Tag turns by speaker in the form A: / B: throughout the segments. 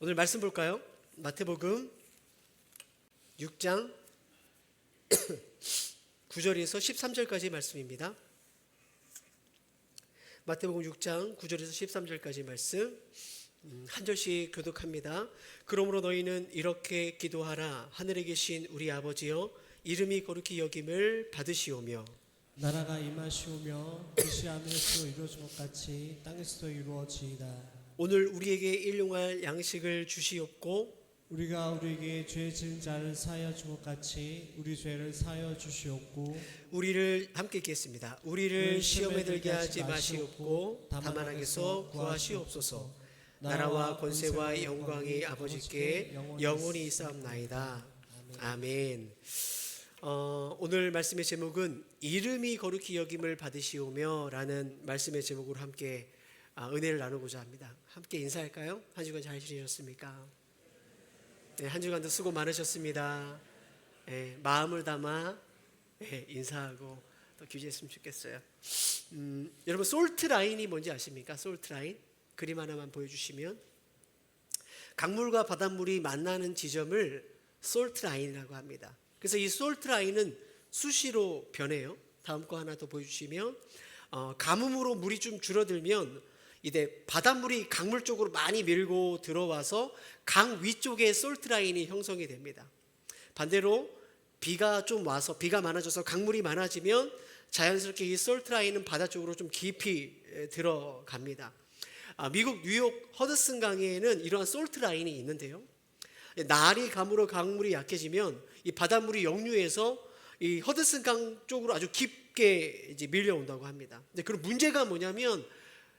A: 오늘 말씀 볼까요? 마태복음 6장 9절에서 13절까지 말씀입니다. 마태복음 6장 9절에서 13절까지 말씀 한 절씩 교독합니다. 그러므로 너희는 이렇게 기도하라. 하늘에 계신 우리 아버지여, 이름이 거룩히 여김을 받으시오며
B: 나라가 임하시오며 뜻이 하늘에서 이루어진 것 같이 땅에서도 이루어지이다.
A: 오늘 우리에게 일용할 양식을 주시옵고
B: 우리가 우리에게 죄 지은 자를 사하여 준 것 같이 우리 죄를 사하여 주시옵고
A: 우리를 함께 읽겠습니다. 우리를 시험에 들게 하지 마시옵고 다만 악에서 구하시옵소서. 나라와 권세와 영광이 아버지께 영원히 있사옵나이다. 아멘. 오늘 말씀의 제목은 이름이 거룩히 여김을 받으시오며 라는 말씀의 제목으로 함께 은혜를 나누고자 합니다. 함께 인사할까요? 한 주간 잘 지내셨습니까? 네, 한 주간도 수고 많으셨습니다. 네, 마음을 담아 인사하고 또 귀지했으면 좋겠어요. 여러분 솔트 라인이 뭔지 아십니까? 솔트 라인 그림 하나만 보여주시면 강물과 바닷물이 만나는 지점을 솔트 라인이라고 합니다. 그래서 이 솔트 라인은 수시로 변해요. 다음 거 하나 더 보여주시면 가뭄으로 물이 좀 줄어들면 이제 바닷물이 강물 쪽으로 많이 밀고 들어와서 강 위쪽에 솔트 라인이 형성이 됩니다. 반대로 비가 좀 와서 비가 많아져서 강물이 많아지면 자연스럽게 이 솔트 라인은 바다 쪽으로 좀 깊이 들어갑니다. 미국 뉴욕 허드슨 강에는 이러한 솔트 라인이 있는데요. 날이 감으로 강물이 약해지면 이 바닷물이 역류해서 이 허드슨 강 쪽으로 아주 깊게 이제 밀려온다고 합니다. 근데 그런 문제가 뭐냐면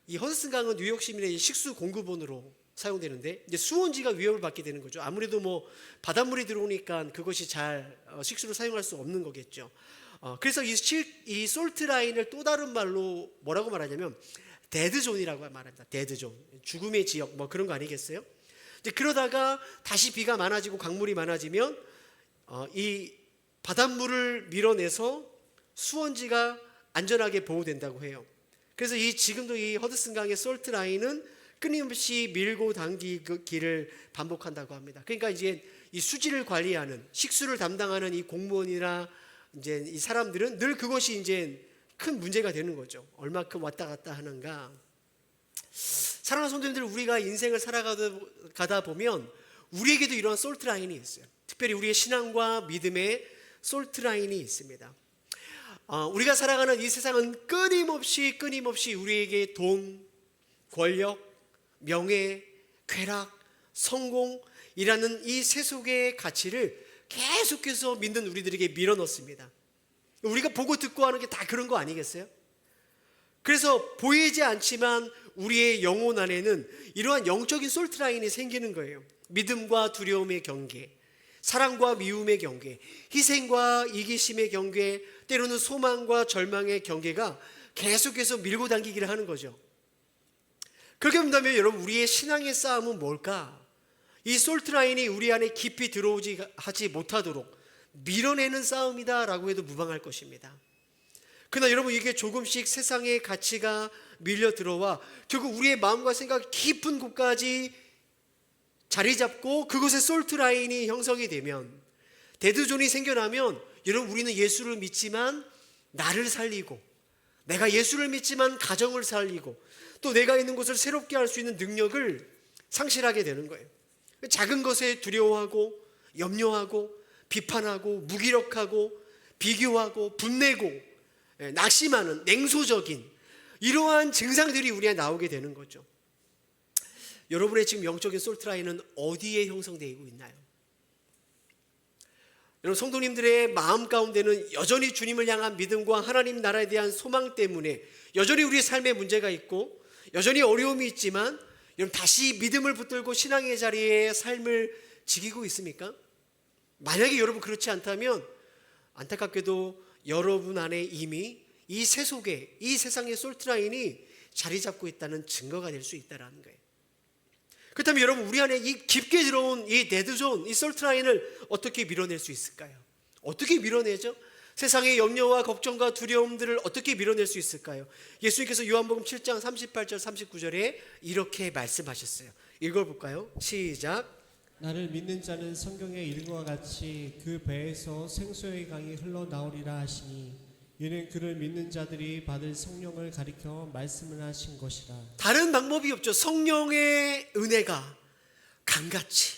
A: 이 허드슨 강은 뉴욕 시민의 식수 공급원으로 사용되는데 이제 수온지가 위협을 받게 되는 거죠. 아무래도 뭐 바닷물이 들어오니까 그것이 잘 식수로 사용할 수 없는 거겠죠. 그래서 이 솔트 라인을 또 다른 말로 뭐라고 말하냐면 데드존이라고 말합니다. 데드존, 죽음의 지역 뭐 그런 거 아니겠어요? 이제 그러다가 다시 비가 많아지고 강물이 많아지면 이 바닷물을 밀어내서 수온지가 안전하게 보호된다고 해요. 그래서 지금도 이 허드슨 강의 솔트 라인은 끊임없이 밀고 당기기를 반복한다고 합니다. 그러니까 이제 이 수질을 관리하는 식수를 담당하는 이 공무원이나 이제 이 사람들은 늘 그것이 이제 큰 문제가 되는 거죠. 얼마큼 왔다 갔다 하는가. 사랑하는 성도님들, 우리가 인생을 살아가다 보면 우리에게도 이런 솔트 라인이 있어요. 특별히 우리의 신앙과 믿음의 솔트 라인이 있습니다. 우리가 살아가는 이 세상은 끊임없이 우리에게 돈, 권력, 명예, 쾌락, 성공이라는 이 세속의 가치를 계속해서 믿는 우리들에게 밀어넣습니다. 우리가 보고 듣고 하는 게 다 그런 거 아니겠어요? 그래서 보이지 않지만 우리의 영혼 안에는 이러한 영적인 솔트 라인이 생기는 거예요. 믿음과 두려움의 경계, 사랑과 미움의 경계, 희생과 이기심의 경계, 때로는 소망과 절망의 경계가 계속해서 밀고 당기기를 하는 거죠. 그렇게 본다면 여러분, 우리의 신앙의 싸움은 뭘까? 이 솔트 라인이 우리 안에 깊이 들어오지 하지 못하도록 밀어내는 싸움이다라고 해도 무방할 것입니다. 그러나 여러분, 이게 조금씩 세상의 가치가 밀려 들어와 결국 우리의 마음과 생각 깊은 곳까지 자리 잡고 그곳에 솔트 라인이 형성이 되면, 데드존이 생겨나면 여러분, 우리는 예수를 믿지만 나를 살리고, 내가 예수를 믿지만 가정을 살리고, 또 내가 있는 곳을 새롭게 할 수 있는 능력을 상실하게 되는 거예요. 작은 것에 두려워하고 염려하고 비판하고 무기력하고 비교하고 분내고 낙심하는 냉소적인 이러한 증상들이 우리 안에 나오게 되는 거죠. 여러분의 지금 영적인 솔트 라인은 어디에 형성되고 있나요? 여러분, 성도님들의 마음 가운데는 여전히 주님을 향한 믿음과 하나님 나라에 대한 소망 때문에 여전히 우리의 삶에 문제가 있고 여전히 어려움이 있지만, 여러분 다시 믿음을 붙들고 신앙의 자리에 삶을 지키고 있습니까? 만약에 여러분 그렇지 않다면 안타깝게도 여러분 안에 이미 이 세속에, 이 세상의 솔트 라인이 자리 잡고 있다는 증거가 될 수 있다는 거예요. 그렇다면 여러분, 우리 안에 이 깊게 들어온 이 데드존, 이 솔트 라인을 어떻게 밀어낼 수 있을까요? 어떻게 밀어내죠? 세상의 염려와 걱정과 두려움들을 어떻게 밀어낼 수 있을까요? 예수님께서 요한복음 7장 38절 39절에 이렇게 말씀하셨어요. 읽어볼까요? 시작.
B: 나를 믿는 자는 성경의 이름과 같이 그 배에서 생수의 강이 흘러나오리라 하시니 이는 그를 믿는 자들이 받을 성령을 가리켜 말씀을 하신 것이라.
A: 다른 방법이 없죠. 성령의 은혜가 강같이,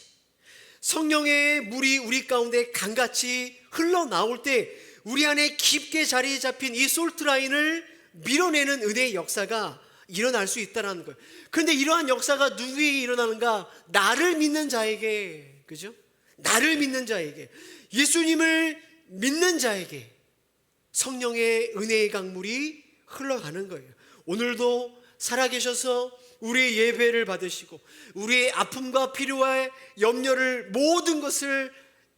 A: 성령의 물이 우리 가운데 강같이 흘러나올 때 우리 안에 깊게 자리 잡힌 이 솔트라인을 밀어내는 은혜의 역사가 일어날 수 있다는 거예요. 그런데 이러한 역사가 누구에게 일어나는가? 나를 믿는 자에게, 그죠? 나를 믿는 자에게, 예수님을 믿는 자에게 성령의 은혜의 강물이 흘러가는 거예요. 오늘도 살아계셔서 우리의 예배를 받으시고 우리의 아픔과 필요와 염려를 모든 것을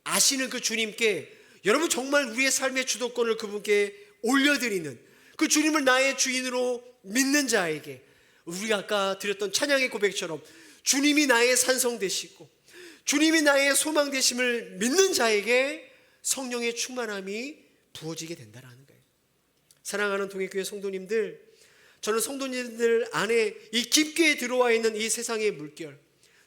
A: 아시는 그 주님께 여러분 정말 우리의 삶의 주도권을 그분께 올려드리는 그 주님을 나의 주인으로 믿는 자에게 우리가 아까 드렸던 찬양의 고백처럼 주님이 나의 산성 되시고 주님이 나의 소망 되심을 믿는 자에게 성령의 충만함이 부어지게 된다는 거예요. 사랑하는 동해교회 성도님들, 저는 성도님들 안에 이 깊게 들어와 있는 이 세상의 물결,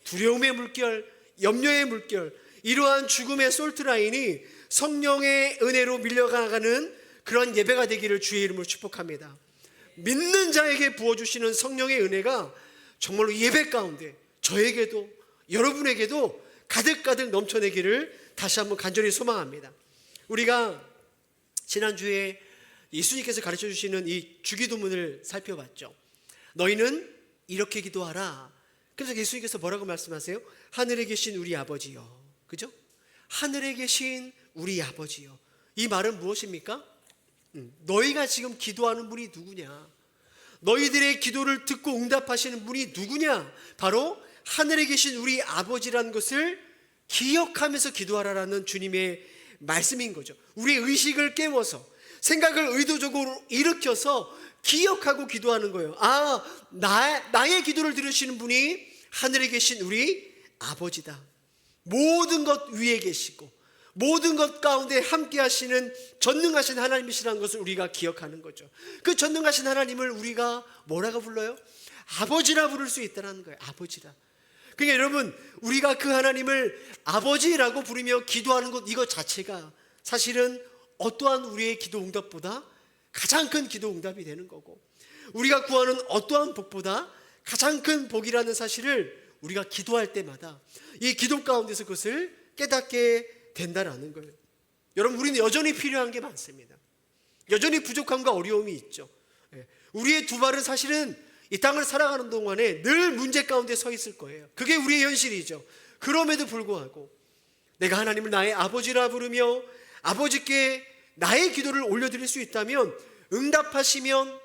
A: 두려움의 물결, 염려의 물결, 이러한 죽음의 솔트라인이 성령의 은혜로 밀려가는 그런 예배가 되기를 주의 이름으로 축복합니다. 믿는 자에게 부어주시는 성령의 은혜가 정말로 예배 가운데 저에게도 여러분에게도 가득가득 넘쳐내기를 다시 한번 간절히 소망합니다. 우리가 지난주에 예수님께서 가르쳐 주시는 이 주기도문을 살펴봤죠. 너희는 이렇게 기도하라. 그래서 예수님께서 뭐라고 말씀하세요? 하늘에 계신 우리 아버지요. 그죠? 하늘에 계신 우리 아버지요. 이 말은 무엇입니까? 너희가 지금 기도하는 분이 누구냐? 너희들의 기도를 듣고 응답하시는 분이 누구냐? 바로 하늘에 계신 우리 아버지라는 것을 기억하면서 기도하라라는 주님의 말씀인 거죠. 우리의 의식을 깨워서 생각을 의도적으로 일으켜서 기억하고 기도하는 거예요. 나의 기도를 들으시는 분이 하늘에 계신 우리 아버지다. 모든 것 위에 계시고 모든 것 가운데 함께 하시는 전능하신 하나님이시라는 것을 우리가 기억하는 거죠. 그 전능하신 하나님을 우리가 뭐라고 불러요? 아버지라 부를 수 있다는 거예요. 아버지라. 그러니까 여러분, 우리가 그 하나님을 아버지라고 부르며 기도하는 것 이것 자체가 사실은 어떠한 우리의 기도 응답보다 가장 큰 기도 응답이 되는 거고, 우리가 구하는 어떠한 복보다 가장 큰 복이라는 사실을 우리가 기도할 때마다 이 기도 가운데서 그것을 깨닫게 된다라는 거예요. 여러분, 우리는 여전히 필요한 게 많습니다. 여전히 부족함과 어려움이 있죠. 우리의 두 발은 사실은 이 땅을 살아가는 동안에 늘 문제 가운데 서 있을 거예요. 그게 우리의 현실이죠. 그럼에도 불구하고 내가 하나님을 나의 아버지라 부르며 아버지께 나의 기도를 올려드릴 수 있다면 응답하시면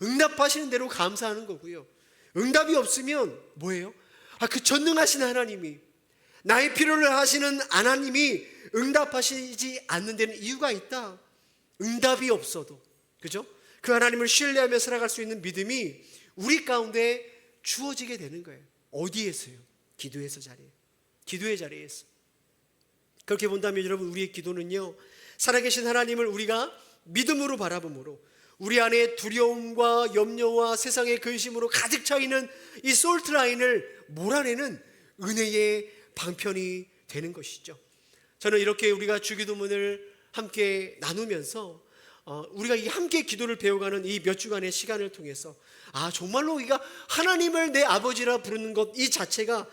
A: 응답하시는 대로 감사하는 거고요. 응답이 없으면 뭐예요? 그 전능하신 하나님이, 나의 필요를 하시는 하나님이 응답하시지 않는 데는 이유가 있다. 응답이 없어도, 그죠? 그 하나님을 신뢰하며 살아갈 수 있는 믿음이 우리 가운데 주어지게 되는 거예요. 어디에서요? 기도의 자리에서. 그렇게 본다면 여러분, 우리의 기도는요, 살아계신 하나님을 우리가 믿음으로 바라봄으로 우리 안에 두려움과 염려와 세상의 근심으로 가득 차 있는 이 솔트라인을 몰아내는 은혜의 방편이 되는 것이죠. 저는 이렇게 우리가 주기도문을 함께 나누면서 우리가 이 함께 기도를 배워가는 이 몇 주간의 시간을 통해서 정말로 우리가 하나님을 내 아버지라 부르는 것 이 자체가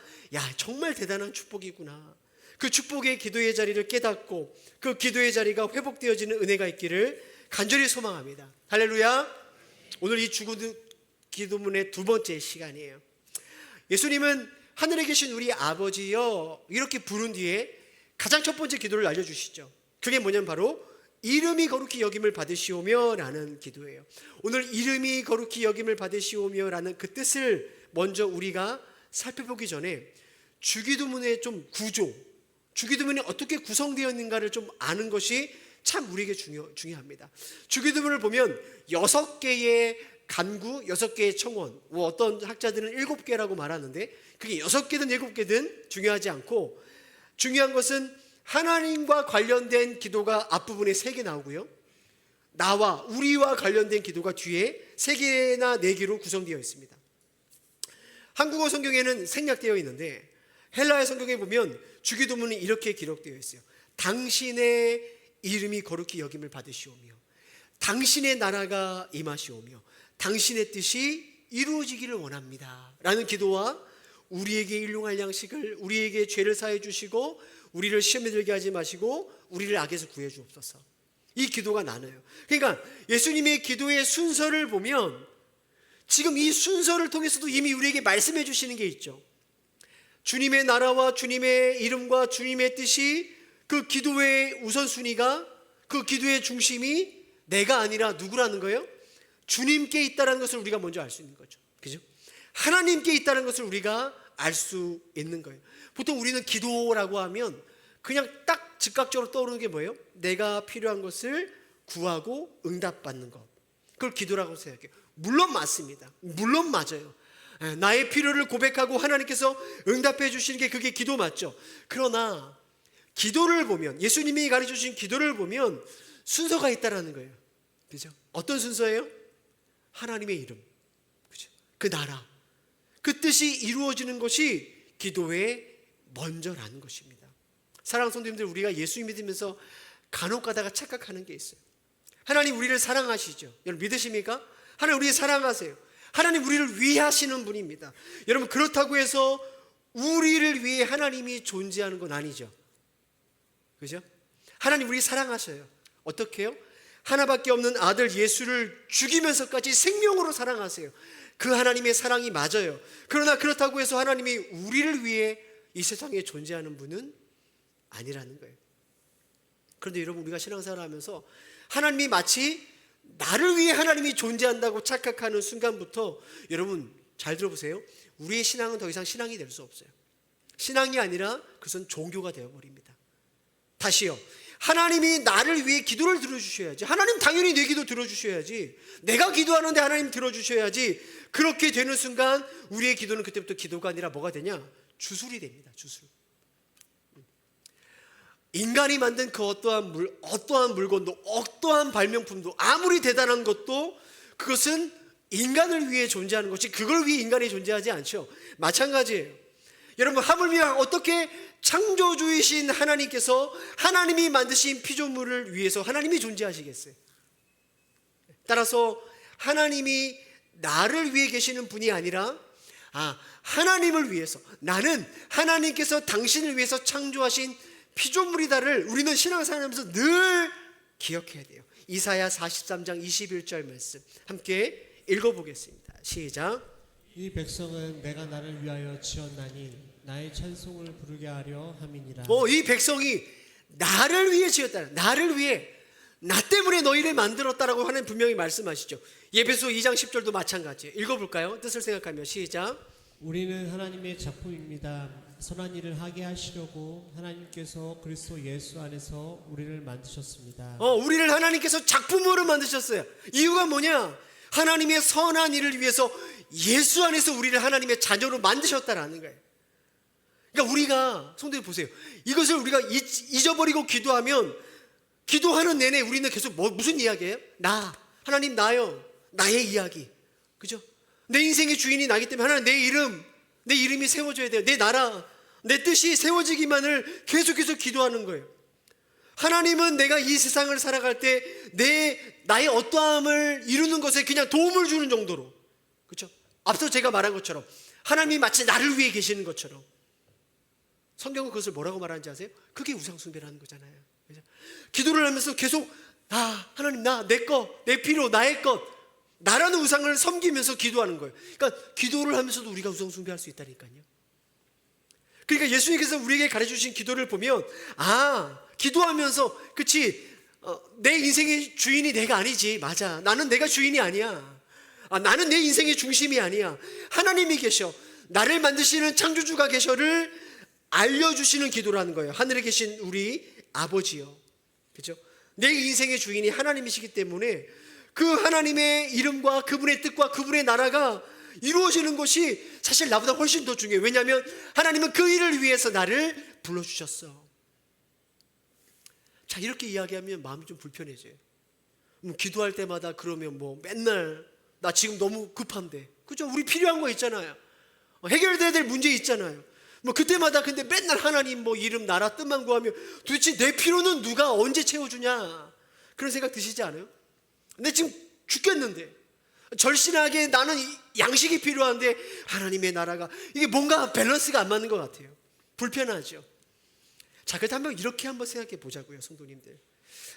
A: 정말 대단한 축복이구나. 그 축복의 기도의 자리를 깨닫고 그 기도의 자리가 회복되어지는 은혜가 있기를 간절히 소망합니다. 할렐루야. 오늘 이 주기도문의 두 번째 시간이에요. 예수님은 하늘에 계신 우리 아버지여 이렇게 부른 뒤에 가장 첫 번째 기도를 알려주시죠. 그게 뭐냐면 바로 이름이 거룩히 여김을 받으시오며 라는 기도예요. 오늘 이름이 거룩히 여김을 받으시오며 라는 그 뜻을 먼저 우리가 살펴보기 전에 주기도문의 좀 구조, 주기도문이 어떻게 구성되어 있는가를 좀 아는 것이 참 우리에게 중요합니다. 주기도문을 보면 6개의 간구, 6개의 청원, 어떤 학자들은 7개라고 말하는데 그게 6개든 7개든 중요하지 않고, 중요한 것은 하나님과 관련된 기도가 앞부분에 3개 나오고요, 나와 우리와 관련된 기도가 뒤에 3개나 4개로 구성되어 있습니다. 한국어 성경에는 생략되어 있는데 헬라어 성경에 보면 주기도문이 이렇게 기록되어 있어요. 당신의 이름이 거룩히 여김을 받으시오며 당신의 나라가 임하시오며 당신의 뜻이 이루어지기를 원합니다 라는 기도와 우리에게 일용할 양식을, 우리에게 죄를 사해 주시고 우리를 시험에 들게 하지 마시고 우리를 악에서 구해 주옵소서, 이 기도가 나눠요. 그러니까 예수님의 기도의 순서를 보면 지금 이 순서를 통해서도 이미 우리에게 말씀해 주시는 게 있죠. 주님의 나라와 주님의 이름과 주님의 뜻이, 그 기도의 우선순위가, 그 기도의 중심이 내가 아니라 누구라는 거예요? 주님께 있다는 것을 우리가 먼저 알 수 있는 거죠. 그죠? 하나님께 있다는 것을 우리가 알 수 있는 거예요. 보통 우리는 기도라고 하면 그냥 딱 즉각적으로 떠오르는 게 뭐예요? 내가 필요한 것을 구하고 응답받는 것, 그걸 기도라고 생각해요. 물론 맞습니다. 물론 맞아요. 나의 필요를 고백하고 하나님께서 응답해 주시는 게 그게 기도 맞죠. 그러나 기도를 보면, 예수님이 가르쳐 주신 기도를 보면 순서가 있다라는 거예요. 그죠? 어떤 순서예요? 하나님의 이름, 그죠? 그 나라, 그 뜻이 이루어지는 것이 기도의 먼저라는 것입니다. 사랑하는 성도님들, 우리가 예수 믿으면서 간혹 가다가 착각하는 게 있어요. 하나님 우리를 사랑하시죠? 여러분 믿으십니까? 하나님 우리를 사랑하세요. 하나님 우리를 위하시는 분입니다. 여러분 그렇다고 해서 우리를 위해 하나님이 존재하는 건 아니죠. 그죠? 하나님 우리 사랑하셔요. 어떻게 해요? 하나밖에 없는 아들 예수를 죽이면서까지 생명으로 사랑하세요. 그 하나님의 사랑이 맞아요. 그러나 그렇다고 해서 하나님이 우리를 위해 이 세상에 존재하는 분은 아니라는 거예요. 그런데 여러분 우리가 신앙생활을 하면서 하나님이 마치 나를 위해 하나님이 존재한다고 착각하는 순간부터 여러분 잘 들어보세요. 우리의 신앙은 더 이상 신앙이 될 수 없어요. 신앙이 아니라 그것은 종교가 되어버립니다. 다시요. 하나님이 나를 위해 기도를 들어주셔야지. 하나님 당연히 내 기도 들어주셔야지. 내가 기도하는데 하나님 들어주셔야지. 그렇게 되는 순간 우리의 기도는 그때부터 기도가 아니라 뭐가 되냐? 주술이 됩니다. 주술. 인간이 만든 그 어떠한 물건도, 어떠한 발명품도, 아무리 대단한 것도 그것은 인간을 위해 존재하는 것이, 그걸 위해 인간이 존재하지 않죠. 마찬가지예요. 여러분 하물며 어떻게 창조주이신 하나님께서 하나님이 만드신 피조물을 위해서 하나님이 존재하시겠어요? 따라서 하나님이 나를 위해 계시는 분이 아니라 하나님을 위해서, 나는 하나님께서 당신을 위해서 창조하신 피조물이다를 우리는 신앙생활하면서 늘 기억해야 돼요. 이사야 43장 21절 말씀 함께 읽어보겠습니다. 시작.
B: 이 백성은 내가 나를 위하여 지었나니 나의 찬송을 부르게 하려 함이니라.
A: 이 백성이 나를 위해 지었다. 나를 위해, 나 때문에 너희를 만들었다라고 하나님 분명히 말씀하시죠. 에베소 2장 10절도 마찬가지예요. 읽어볼까요? 뜻을 생각하며 시작.
B: 우리는 하나님의 작품입니다. 선한 일을 하게 하시려고 하나님께서 그리스도 예수 안에서 우리를 만드셨습니다.
A: 우리를 하나님께서 작품으로 만드셨어요. 이유가 뭐냐? 하나님의 선한 일을 위해서 예수 안에서 우리를 하나님의 자녀로 만드셨다라는 거예요. 그러니까 우리가 성도님 보세요. 이것을 우리가 잊어버리고 기도하면, 기도하는 내내 우리는 계속 무슨 이야기예요? 하나님 나요. 나의 이야기. 그죠? 내 인생의 주인이 나기 때문에 하나님 내 이름이 세워져야 돼요. 내 나라, 내 뜻이 세워지기만을 계속해서 기도하는 거예요. 하나님은 내가 이 세상을 살아갈 때 나의 어떠함을 이루는 것에 그냥 도움을 주는 정도로, 그렇죠? 앞서 제가 말한 것처럼 하나님이 마치 나를 위해 계시는 것처럼. 성경은 그것을 뭐라고 말하는지 아세요? 그게 우상숭배라는 거잖아요. 그렇죠? 기도를 하면서 계속 하나님 내 것, 내 필요, 나의 것, 나라는 우상을 섬기면서 기도하는 거예요. 그러니까 기도를 하면서도 우리가 우상숭배할 수 있다니까요. 그러니까 예수님께서 우리에게 가르쳐주신 기도를 보면 기도하면서 그치, 내 인생의 주인이 내가 아니지. 맞아, 나는 내가 주인이 아니야. 나는 내 인생의 중심이 아니야. 하나님이 계셔. 나를 만드시는 창조주가 계셔를 알려주시는 기도라는 거예요. 하늘에 계신 우리 아버지요, 그렇죠? 내 인생의 주인이 하나님이시기 때문에 그 하나님의 이름과 그분의 뜻과 그분의 나라가 이루어지는 것이 사실 나보다 훨씬 더 중요해요. 왜냐하면 하나님은 그 일을 위해서 나를 불러주셨어. 자, 이렇게 이야기하면 마음이 좀 불편해져요. 기도할 때마다 그러면 맨날 나 지금 너무 급한데, 그죠? 우리 필요한 거 있잖아요. 해결돼야 될 문제 있잖아요. 뭐 그때마다 근데 맨날 하나님 뭐 이름 나라 뜻만 구하며 도대체 내 필요는 누가 언제 채워주냐 그런 생각 드시지 않아요? 근데 지금 죽겠는데 절실하게 나는 양식이 필요한데 하나님의 나라가 이게 뭔가 밸런스가 안 맞는 것 같아요. 불편하죠. 자, 그렇다면 이렇게 한번 생각해 보자고요, 성도님들.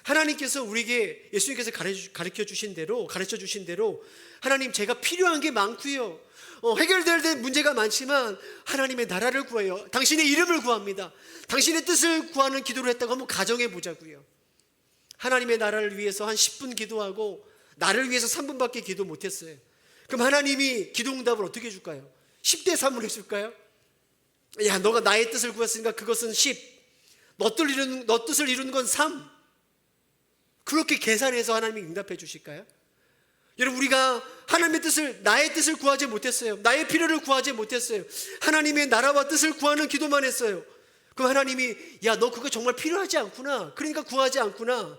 A: 하나님께서 우리에게 예수님께서 가르쳐 주신 대로 하나님 제가 필요한 게 많고요. 해결될 문제가 많지만 하나님의 나라를 구해요. 당신의 이름을 구합니다. 당신의 뜻을 구하는 기도를 했다고 한번 가정해 보자고요. 하나님의 나라를 위해서 한 10분 기도하고 나를 위해서 3분밖에 기도 못했어요. 그럼 하나님이 기도응답을 어떻게 해줄까요? 10대 3으로 해줄까요? 야, 너가 나의 뜻을 구했으니까 그것은 10, 너 뜻을 이루는 건 3. 그렇게 계산해서 하나님이 응답해 주실까요? 여러분, 우리가 하나님의 뜻을, 나의 뜻을 구하지 못했어요. 나의 필요를 구하지 못했어요. 하나님의 나라와 뜻을 구하는 기도만 했어요. 그럼 하나님이 야, 너 그거 정말 필요하지 않구나, 그러니까 구하지 않구나,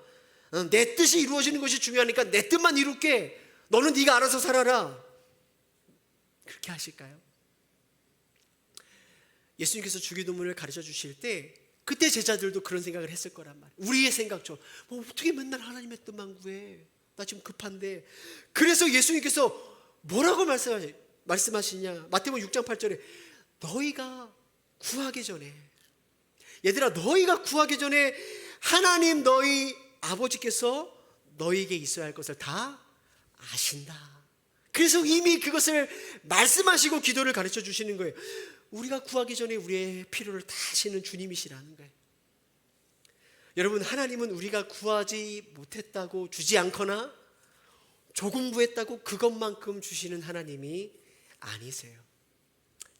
A: 내 뜻이 이루어지는 것이 중요하니까 내 뜻만 이룰게, 너는 네가 알아서 살아라, 그렇게 하실까요? 예수님께서 주기도문을 가르쳐 주실 때 그때 제자들도 그런 생각을 했을 거란 말이에요. 우리의 생각처럼 뭐 어떻게 맨날 하나님의 뜻만 구해, 나 지금 급한데. 그래서 예수님께서 뭐라고 말씀하시냐, 마태복음 6장 8절에 너희가 구하기 전에, 얘들아 너희가 구하기 전에 하나님 너희 아버지께서 너희에게 있어야 할 것을 다 아신다. 그래서 이미 그것을 말씀하시고 기도를 가르쳐 주시는 거예요. 우리가 구하기 전에 우리의 필요를 다 아시는 주님이시라는 거예요. 여러분, 하나님은 우리가 구하지 못했다고 주지 않거나 조금 구했다고 그것만큼 주시는 하나님이 아니세요.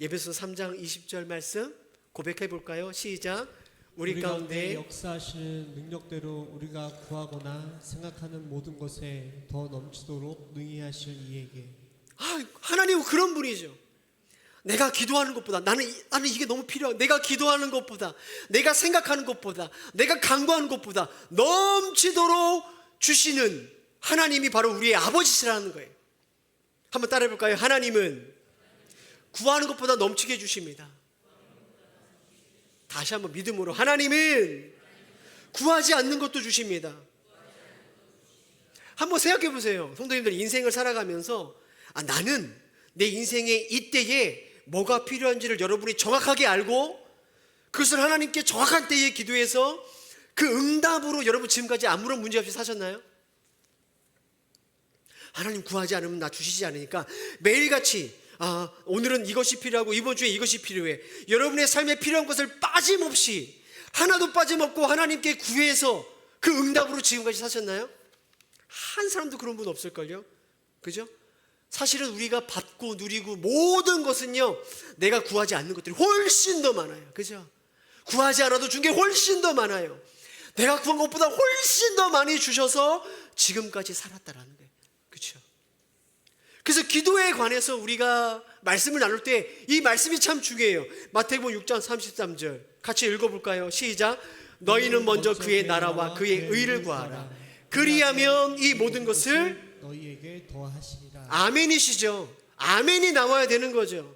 A: 에베소서 3장 20절 말씀 고백해 볼까요? 시작. 우리 가운데
B: 역사하시는 능력대로 우리가 구하거나 생각하는 모든 것에 더 넘치도록 능히 하실 이에게.
A: 하나님은 그런 분이죠. 내가 기도하는 것보다, 나는 이게 너무 필요하고, 내가 기도하는 것보다, 내가 생각하는 것보다, 내가 간구하는 것보다 넘치도록 주시는 하나님이 바로 우리의 아버지시라는 거예요. 한번 따라해 볼까요? 하나님은 구하는 것보다 넘치게 해주십니다. 다시 한번 믿음으로, 하나님은 구하지 않는 것도 주십니다. 한번 생각해 보세요. 성도님들, 인생을 살아가면서 나는 내 인생의 이때에 뭐가 필요한지를 여러분이 정확하게 알고 그것을 하나님께 정확한 때에 기도해서 그 응답으로 여러분 지금까지 아무런 문제 없이 사셨나요? 하나님 구하지 않으면 나 주시지 않으니까 매일같이 오늘은 이것이 필요하고 이번 주에 이것이 필요해, 여러분의 삶에 필요한 것을 빠짐없이 하나도 빠짐없고 하나님께 구해서 그 응답으로 지금까지 사셨나요? 한 사람도 그런 분 없을걸요? 그죠? 사실은 우리가 받고 누리고 모든 것은요, 내가 구하지 않는 것들이 훨씬 더 많아요. 그죠? 구하지 않아도 준 게 훨씬 더 많아요. 내가 구한 것보다 훨씬 더 많이 주셔서 지금까지 살았다라는 거예요. 그렇죠? 그래서 기도에 관해서 우리가 말씀을 나눌 때 이 말씀이 참 중요해요. 마태복음 6장 33절 같이 읽어볼까요? 시작. 너희는 먼저 그의 나라와 그의 의를 구하라. 그리하면 이 모든 것을
B: 너희에게 더하시리라.
A: 아멘이시죠. 아멘이 나와야 되는 거죠.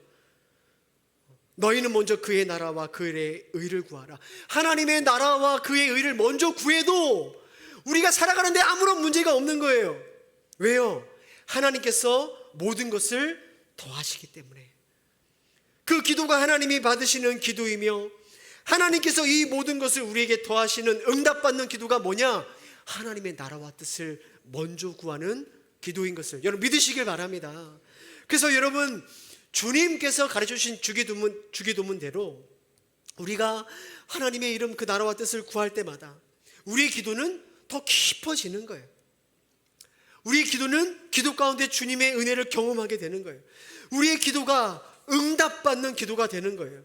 A: 너희는 먼저 그의 나라와 그의 의를 구하라. 하나님의 나라와 그의 의를 먼저 구해도 우리가 살아가는데 아무런 문제가 없는 거예요. 왜요? 하나님께서 모든 것을 더하시기 때문에. 그 기도가 하나님이 받으시는 기도이며, 하나님께서 이 모든 것을 우리에게 더하시는 응답받는 기도가 뭐냐? 하나님의 나라와 뜻을 먼저 구하는 기도인 것을 여러분 믿으시길 바랍니다. 그래서 여러분, 주님께서 가르쳐주신 주기도문대로 우리가 하나님의 이름, 그 나라와 뜻을 구할 때마다 우리의 기도는 더 깊어지는 거예요. 우리의 기도는 기도 가운데 주님의 은혜를 경험하게 되는 거예요. 우리의 기도가 응답받는 기도가 되는 거예요.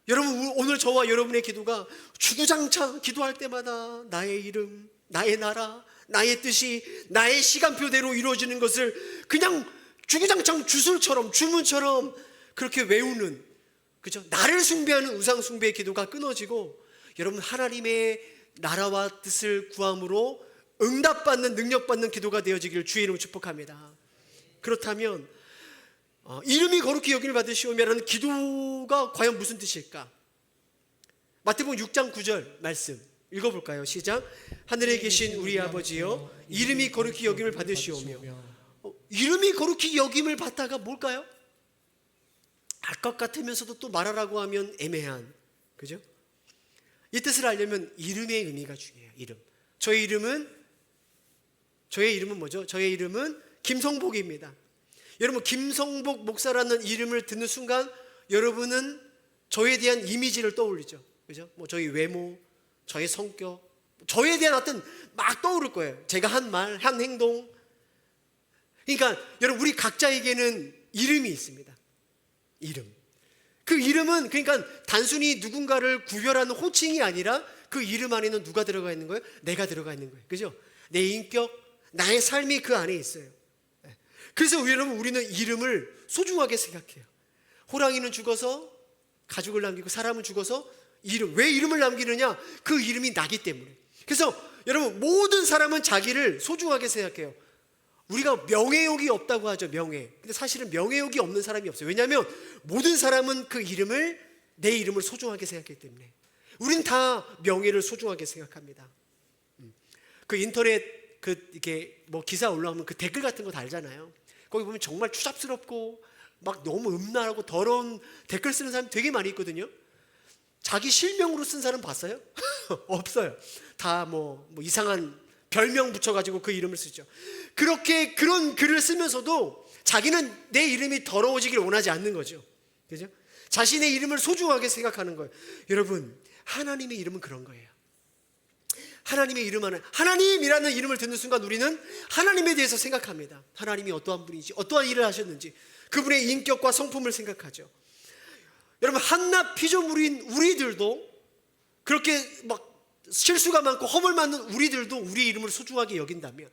A: 여러분, 오늘 저와 여러분의 기도가 주구장창 기도할 때마다 나의 이름, 나의 나라, 나의 뜻이 나의 시간표대로 이루어지는 것을 그냥 주구장창 주문처럼 그렇게 외우는, 그죠? 나를 숭배하는 우상 숭배의 기도가 끊어지고, 여러분 하나님의 나라와 뜻을 구함으로 응답받는 능력받는 기도가 되어지기를 주의 이름으로 축복합니다. 그렇다면 이름이 거룩히 여김을 받으시오며라는 기도가 과연 무슨 뜻일까? 마태복음 6장 9절 말씀 읽어볼까요? 시작. 하늘에 계신 우리 아버지여 이름이 거룩히 여김을 받으시오며. 이름이 거룩히 여김을 받다가 뭘까요? 알 것 같으면서도 또 말하라고 하면 애매한, 그죠? 이 뜻을 알려면 이름의 의미가 중요해요. 이름. 저의 이름은 뭐죠? 저의 이름은 김성복입니다. 여러분, 김성복 목사라는 이름을 듣는 순간 여러분은 저에 대한 이미지를 떠올리죠. 그죠? 뭐 저희 외모, 저의 성격, 저에 대한 어떤 막 떠오를 거예요. 제가 한 말, 한 행동. 그러니까 여러분, 우리 각자에게는 이름이 있습니다. 이름. 그 이름은 그러니까 단순히 누군가를 구별하는 호칭이 아니라 그 이름 안에는 누가 들어가 있는 거예요? 내가 들어가 있는 거예요. 그죠? 내 인격, 나의 삶이 그 안에 있어요. 그래서 여러분, 우리는 이름을 소중하게 생각해요. 호랑이는 죽어서 가죽을 남기고 사람은 죽어서 이름. 왜 이름을 남기느냐? 그 이름이 나기 때문에. 그래서 여러분, 모든 사람은 자기를 소중하게 생각해요. 우리가 명예욕이 없다고 하죠. 명예. 근데 사실은 명예욕이 없는 사람이 없어요. 왜냐하면 모든 사람은 그 이름을, 내 이름을 소중하게 생각하기 때문에. 우린 다 명예를 소중하게 생각합니다. 그 인터넷 이렇게 뭐 기사 올라오면 그 댓글 같은 거 달잖아요. 거기 보면 정말 추잡스럽고 막 너무 음란하고 더러운 댓글 쓰는 사람이 되게 많이 있거든요. 자기 실명으로 쓴 사람 봤어요? 없어요. 다 뭐 이상한 별명 붙여가지고 그 이름을 쓰죠. 그렇게 그런 글을 쓰면서도 자기는 내 이름이 더러워지길 원하지 않는 거죠. 그죠? 자신의 이름을 소중하게 생각하는 거예요. 여러분, 하나님의 이름은 그런 거예요. 하나님의 이름 하나, 하나님이라는 이름을 듣는 순간 우리는 하나님에 대해서 생각합니다. 하나님이 어떠한 분인지, 어떠한 일을 하셨는지, 그분의 인격과 성품을 생각하죠. 여러분, 한낱 피조물인 우리들도 그렇게 막 실수가 많고 허물 많은 우리들도 우리 이름을 소중하게 여긴다면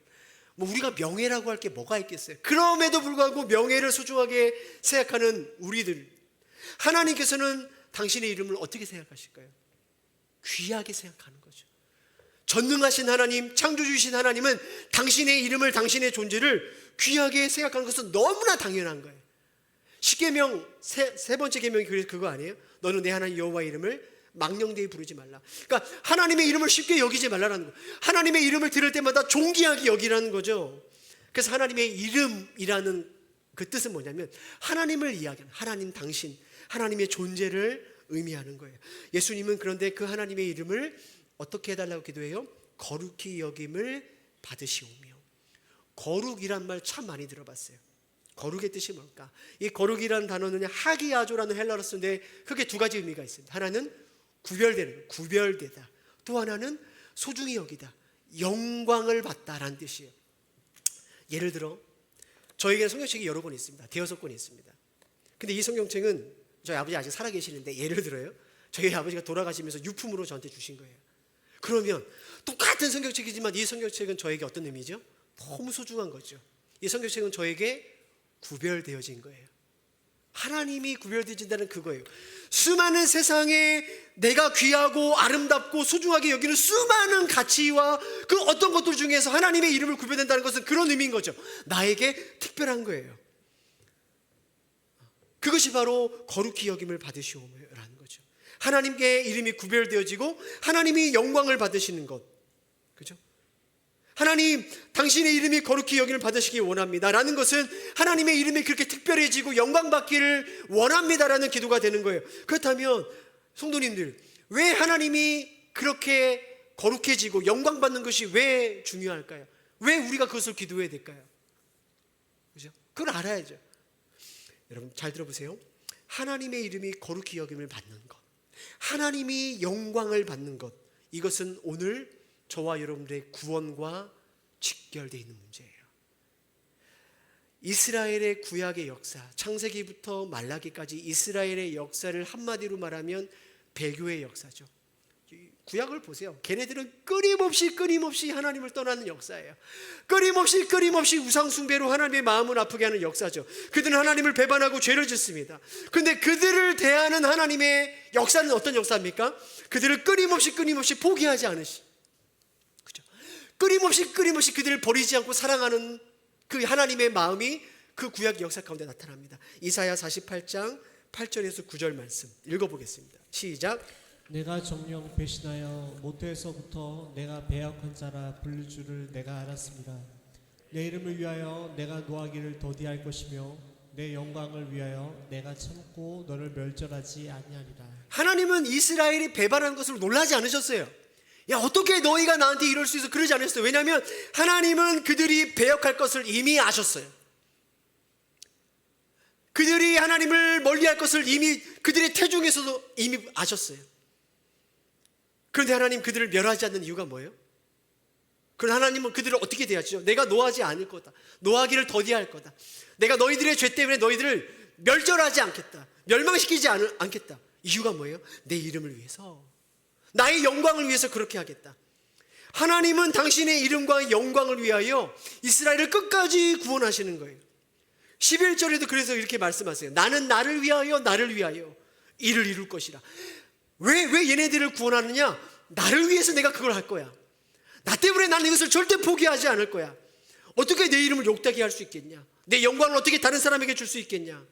A: 뭐 우리가 명예라고 할 게 뭐가 있겠어요? 그럼에도 불구하고 명예를 소중하게 생각하는 우리들, 하나님께서는 당신의 이름을 어떻게 생각하실까요? 귀하게 생각하는 거죠. 전능하신 하나님, 창조주이신 하나님은 당신의 이름을, 당신의 존재를 귀하게 생각하는 것은 너무나 당연한 거예요. 십계명 세 번째 계명이 그거 아니에요? 너는 내 하나님 여호와 이름을 망령되이 부르지 말라. 그러니까 하나님의 이름을 쉽게 여기지 말라는 거예요. 하나님의 이름을 들을 때마다 존귀하게 여기라는 거죠. 그래서 하나님의 이름이라는 그 뜻은 뭐냐면 하나님을 이야기하는, 하나님 당신, 하나님의 존재를 의미하는 거예요. 예수님은 그런데 그 하나님의 이름을 어떻게 해달라고 기도해요? 거룩히 여김을 받으시오며. 거룩이란 말 참 많이 들어봤어요. 거룩의 뜻이 뭘까? 이 거룩이라는 단어는 하기야조라는 헬라어 쓰는데 크게 두 가지 의미가 있습니다. 하나는 구별되는, 구별되다. 또 하나는 소중히 여기다, 영광을 받다라는 뜻이에요. 예를 들어 저에게는 성경책이 여러 권 있습니다. 대여섯 권 있습니다. 근데 이 성경책은 저희 아버지 아직 살아계시는데, 예를 들어요, 저희 아버지가 돌아가시면서 유품으로 저한테 주신 거예요. 그러면 똑같은 성경책이지만 이 성경책은 저에게 어떤 의미죠? 너무 소중한 거죠. 이 성경책은 저에게 구별되어진 거예요. 하나님이 구별되어진다는 그거예요. 수많은 세상에 내가 귀하고 아름답고 소중하게 여기는 수많은 가치와 그 어떤 것들 중에서 하나님의 이름을 구별된다는 것은 그런 의미인 거죠. 나에게 특별한 거예요. 그것이 바로 거룩히 여김을 받으시오라는 거죠. 하나님께 이름이 구별되어지고 하나님이 영광을 받으시는 것, 그죠? 하나님, 당신의 이름이 거룩히 여김을 받으시기 원합니다 라는 것은 하나님의 이름이 그렇게 특별해지고 영광받기를 원합니다라는 기도가 되는 거예요. 그렇다면 성도님들, 왜 하나님이 그렇게 거룩해지고 영광받는 것이 왜 중요할까요? 왜 우리가 그것을 기도해야 될까요? 그죠? 그걸 알아야죠. 여러분 잘 들어보세요. 하나님의 이름이 거룩히 여김을 받는 것, 하나님이 영광을 받는 것, 이것은 오늘 저와 여러분들의 구원과 직결되어 있는 문제예요. 이스라엘의 구약의 역사, 창세기부터 말라기까지 이스라엘의 역사를 한마디로 말하면 배교의 역사죠. 구약을 보세요. 걔네들은 끊임없이 하나님을 떠나는 역사예요. 끊임없이 우상 숭배로 하나님의 마음을 아프게 하는 역사죠. 그들은 하나님을 배반하고 죄를 짓습니다. 그런데 그들을 대하는 하나님의 역사는 어떤 역사입니까? 그들을 끊임없이 포기하지 않으시, 끊임없이 그들을 버리지 않고 사랑하는 그 하나님의 마음이 그 구약 역사 가운데 나타납니다. 이사야 48장 8절에서 9절 말씀 읽어보겠습니다. 시작.
B: 내가 정녕 배신하여 모태에서부터 내가 배역한 자라 부를 줄을 내가 알았습니다. 내 이름을 위하여 내가 노하기를 더디할 것이며 내 영광을 위하여 내가 참고 너를 멸절하지 아니하리라.
A: 하나님은 이스라엘이 배반한 것을 놀라지 않으셨어요. 야, 어떻게 너희가 나한테 이럴 수 있어? 그러지 않았어요. 왜냐하면 하나님은 그들이 배역할 것을 이미 아셨어요. 그들이 하나님을 멀리할 것을 이미 그들의 태중에서도 이미 아셨어요. 그런데 하나님 그들을 멸하지 않는 이유가 뭐예요? 그럼 하나님은 그들을 어떻게 대하시죠? 내가 노하지 않을 거다. 노하기를 더디할 거다. 내가 너희들의 죄 때문에 너희들을 멸절하지 않겠다. 멸망시키지 않겠다. 이유가 뭐예요? 내 이름을 위해서, 나의 영광을 위해서 그렇게 하겠다. 하나님은 당신의 이름과 영광을 위하여 이스라엘을 끝까지 구원하시는 거예요. 11절에도 그래서 이렇게 말씀하세요. 나는 나를 위하여 이를 이룰 것이라. 왜 얘네들을 구원하느냐? 나를 위해서 내가 그걸 할 거야. 나 때문에 나는 이것을 절대 포기하지 않을 거야. 어떻게 내 이름을 욕되게 할 수 있겠냐? 내 영광을 어떻게 다른 사람에게 줄 수 있겠냐?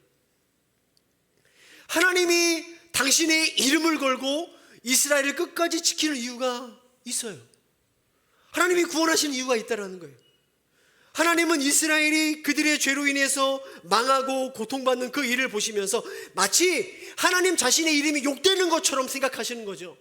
A: 하나님이 당신의 이름을 걸고 이스라엘을 끝까지 지키는 이유가 있어요. 하나님이 구원하시는 이유가 있다는 거예요. 하나님은 이스라엘이 그들의 죄로 인해서 망하고 고통받는 그 일을 보시면서 마치 하나님 자신의 이름이 욕되는 것처럼 생각하시는 거죠.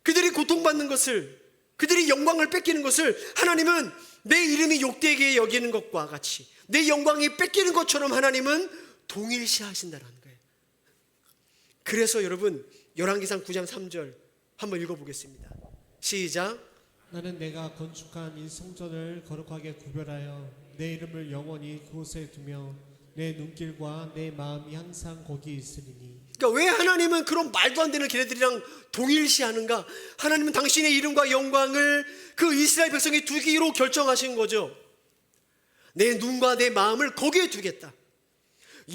A: 그들이 고통받는 것을, 그들이 영광을 뺏기는 것을 하나님은 내 이름이 욕되게 여기는 것과 같이 내 영광이 뺏기는 것처럼 하나님은 동일시하신다는 거예요. 그래서 여러분 열왕기상 9장 3절 한번 읽어보겠습니다. 시작.
B: 나는 내가 건축한 이 성전을 거룩하게 구별하여 내 이름을 영원히 그곳에 두며 내 눈길과 내 마음이 항상 거기 있으리니.
A: 그러니까 왜 하나님은 그런 말도 안 되는 걔네들이랑 동일시하는가? 하나님은 당신의 이름과 영광을 그 이스라엘 백성이 두기로 결정하신 거죠. 내 눈과 내 마음을 거기에 두겠다.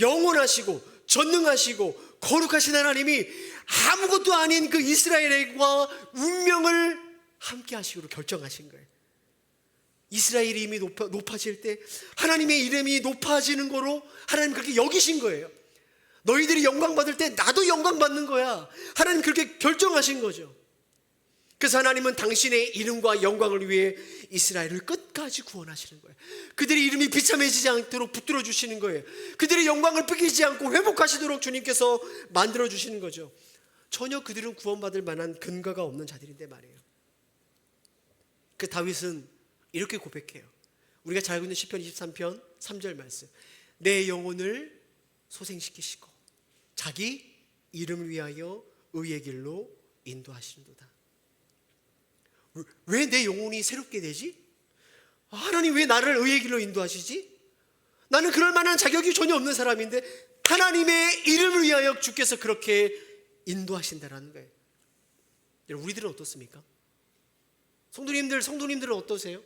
A: 영원하시고 전능하시고 거룩하신 하나님이 아무것도 아닌 그 이스라엘과 운명을 함께 하시기로 결정하신 거예요. 이스라엘의 이름이 높아질 때 하나님의 이름이 높아지는 거로 하나님 그렇게 여기신 거예요. 너희들이 영광 받을 때 나도 영광 받는 거야. 하나님 그렇게 결정하신 거죠. 그래서 하나님은 당신의 이름과 영광을 위해 이스라엘을 끝까지 구원하시는 거예요. 그들의 이름이 비참해지지 않도록 붙들어 주시는 거예요. 그들의 영광을 뺏기지 않고 회복하시도록 주님께서 만들어 주시는 거죠. 전혀 그들은 구원받을 만한 근거가 없는 자들인데 말이에요. 그 다윗은 이렇게 고백해요. 우리가 잘 알고 있는 시편 23편 3절 말씀. 내 영혼을 소생시키시고 자기 이름을 위하여 의의 길로 인도하시는도다. 왜 내 영혼이 새롭게 되지? 하나님 왜 나를 의의 길로 인도하시지? 나는 그럴 만한 자격이 전혀 없는 사람인데 하나님의 이름을 위하여 주께서 그렇게 인도하신다라는 거예요. 여러분 우리들은 어떻습니까? 성도님들은 어떠세요?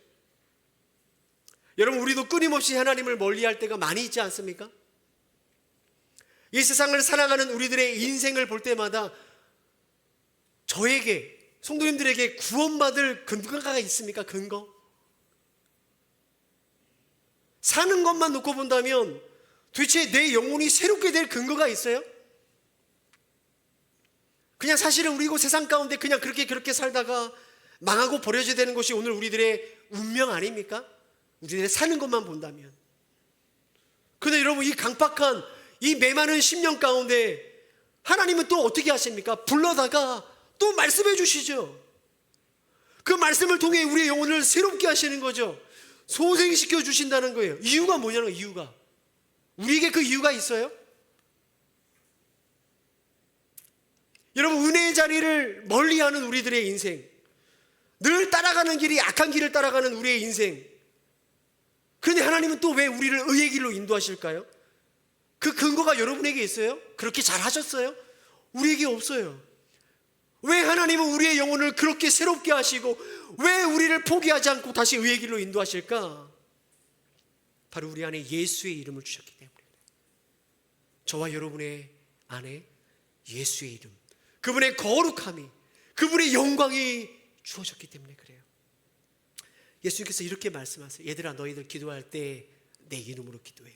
A: 여러분 우리도 끊임없이 하나님을 멀리할 때가 많이 있지 않습니까? 이 세상을 살아가는 우리들의 인생을 볼 때마다 저에게, 성도님들에게 구원받을 근거가 있습니까? 근거? 사는 것만 놓고 본다면 도대체 내 영혼이 새롭게 될 근거가 있어요? 그냥 사실은 우리 세상 가운데 그냥 그렇게 살다가 망하고 버려져야 되는 것이 오늘 우리들의 운명 아닙니까? 우리들의 사는 것만 본다면. 그런데 여러분 이 강팍한 이 메마른 10년 가운데 하나님은 또 어떻게 하십니까? 불러다가 또 말씀해 주시죠. 그 말씀을 통해 우리의 영혼을 새롭게 하시는 거죠. 소생시켜 주신다는 거예요. 이유가 뭐냐는 거예요. 이유가. 우리에게 그 이유가 있어요? 여러분 은혜의 자리를 멀리하는 우리들의 인생, 늘 따라가는 길이 악한 길을 따라가는 우리의 인생. 그런데 하나님은 또 왜 우리를 의의 길로 인도하실까요? 그 근거가 여러분에게 있어요? 그렇게 잘 하셨어요? 우리에게 없어요. 왜 하나님은 우리의 영혼을 그렇게 새롭게 하시고 왜 우리를 포기하지 않고 다시 의의 길로 인도하실까? 바로 우리 안에 예수의 이름을 주셨기 때문에. 저와 여러분의 안에 예수의 이름, 그분의 거룩함이, 그분의 영광이 주어졌기 때문에 그래요. 예수님께서 이렇게 말씀하세요. 얘들아, 너희들 기도할 때 내 이름으로 기도해.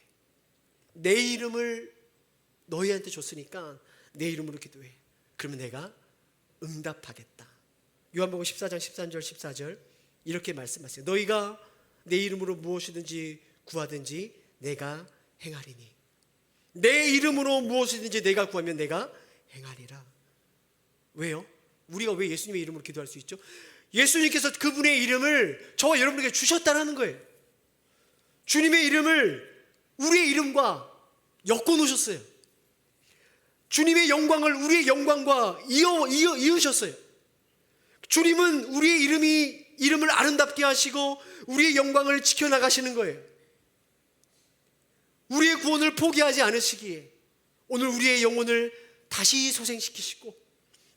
A: 내 이름을 너희한테 줬으니까 내 이름으로 기도해. 그러면 내가 응답하겠다. 요한복음 14장 13절 14절 이렇게 말씀하세요. 너희가 내 이름으로 무엇이든지 구하든지 내가 행하리니. 내 이름으로 무엇이든지 내가 구하면 내가 행하리라. 왜요? 우리가 왜 예수님의 이름으로 기도할 수 있죠? 예수님께서 그분의 이름을 저와 여러분에게 주셨다는 거예요. 주님의 이름을 우리의 이름과 엮어 놓으셨어요. 주님의 영광을 우리의 영광과 이으셨어요. 주님은 우리의 이름을 아름답게 하시고 우리의 영광을 지켜나가시는 거예요. 우리의 구원을 포기하지 않으시기에 오늘 우리의 영혼을 다시 소생시키시고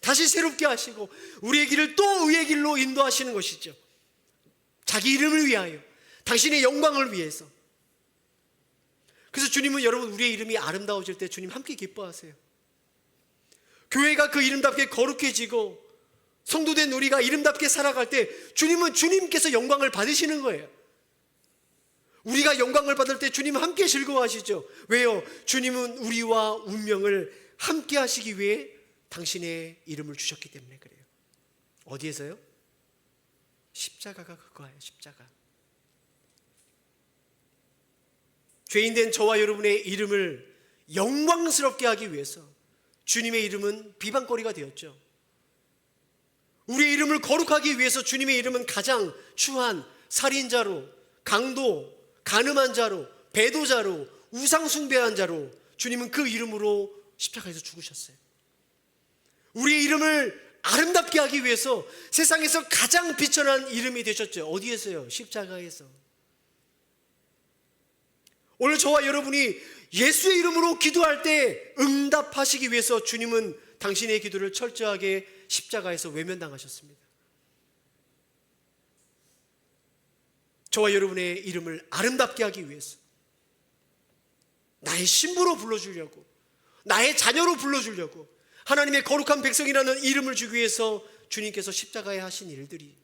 A: 다시 새롭게 하시고 우리의 길을 또 의의 길로 인도하시는 것이죠. 자기 이름을 위하여, 당신의 영광을 위해서. 그래서 주님은 여러분 우리의 이름이 아름다워질 때 주님 함께 기뻐하세요. 교회가 그 이름답게 거룩해지고 성도된 우리가 이름답게 살아갈 때 주님은 주님께서 영광을 받으시는 거예요. 우리가 영광을 받을 때 주님은 함께 즐거워하시죠. 왜요? 주님은 우리와 운명을 함께 하시기 위해 당신의 이름을 주셨기 때문에 그래요. 어디에서요? 십자가가 그거예요. 십자가. 죄인된 저와 여러분의 이름을 영광스럽게 하기 위해서 주님의 이름은 비방거리가 되었죠. 우리의 이름을 거룩하기 위해서 주님의 이름은 가장 추한 살인자로, 강도, 간음한 자로, 배도자로, 우상숭배한 자로 주님은 그 이름으로 십자가에서 죽으셨어요. 우리의 이름을 아름답게 하기 위해서 세상에서 가장 비천한 이름이 되셨죠. 어디에서요? 십자가에서. 오늘 저와 여러분이 예수의 이름으로 기도할 때 응답하시기 위해서 주님은 당신의 기도를 철저하게 십자가에서 외면당하셨습니다. 저와 여러분의 이름을 아름답게 하기 위해서, 나의 신부로 불러주려고, 나의 자녀로 불러주려고, 하나님의 거룩한 백성이라는 이름을 주기 위해서 주님께서 십자가에 하신 일들이.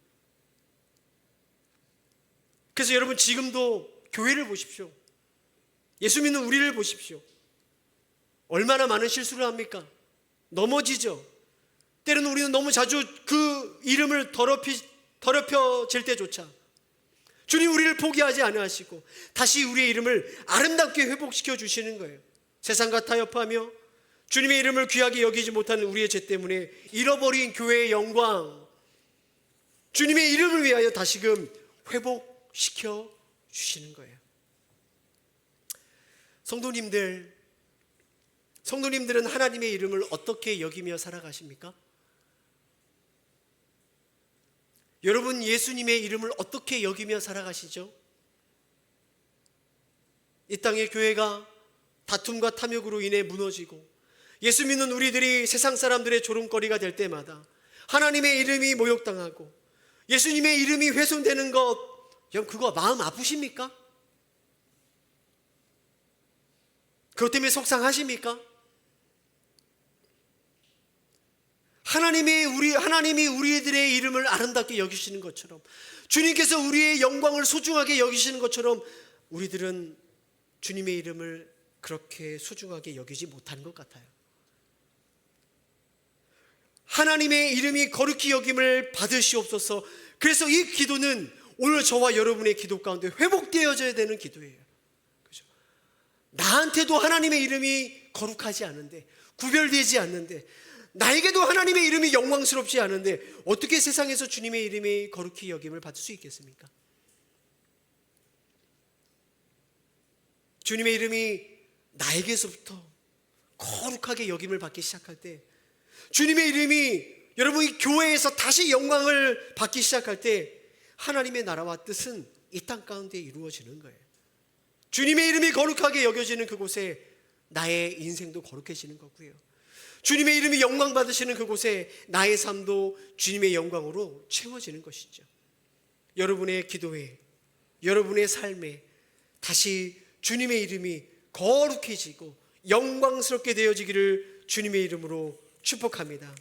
A: 그래서 여러분 지금도 교회를 보십시오. 예수 믿는 우리를 보십시오. 얼마나 많은 실수를 합니까? 넘어지죠. 때로는 우리는 너무 자주 그 이름을 더럽혀질 때조차 주님 우리를 포기하지 않으시고 다시 우리의 이름을 아름답게 회복시켜 주시는 거예요. 세상과 타협하며 주님의 이름을 귀하게 여기지 못하는 우리의 죄 때문에 잃어버린 교회의 영광, 주님의 이름을 위하여 다시금 회복시켜 주시는 거예요. 성도님들은 하나님의 이름을 어떻게 여기며 살아가십니까? 여러분 예수님의 이름을 어떻게 여기며 살아가시죠? 이 땅의 교회가 다툼과 탐욕으로 인해 무너지고 예수 믿는 우리들이 세상 사람들의 조롱거리가 될 때마다 하나님의 이름이 모욕당하고 예수님의 이름이 훼손되는 것, 여러분 그거 마음 아프십니까? 그것 때문에 속상하십니까? 하나님이 우리들의 이름을 아름답게 여기시는 것처럼, 주님께서 우리의 영광을 소중하게 여기시는 것처럼 우리들은 주님의 이름을 그렇게 소중하게 여기지 못하는 것 같아요. 하나님의 이름이 거룩히 여김을 받으시옵소서. 그래서 이 기도는 오늘 저와 여러분의 기도 가운데 회복되어져야 되는 기도예요. 그렇죠? 나한테도 하나님의 이름이 거룩하지 않은데, 구별되지 않는데, 나에게도 하나님의 이름이 영광스럽지 않은데 어떻게 세상에서 주님의 이름이 거룩히 여김을 받을 수 있겠습니까? 주님의 이름이 나에게서부터 거룩하게 여김을 받기 시작할 때, 주님의 이름이 여러분이 교회에서 다시 영광을 받기 시작할 때 하나님의 나라와 뜻은 이 땅 가운데 이루어지는 거예요. 주님의 이름이 거룩하게 여겨지는 그곳에 나의 인생도 거룩해지는 거고요. 주님의 이름이 영광 받으시는 그곳에 나의 삶도 주님의 영광으로 채워지는 것이죠. 여러분의 기도에, 여러분의 삶에 다시 주님의 이름이 거룩해지고 영광스럽게 되어지기를 주님의 이름으로 축복합니다.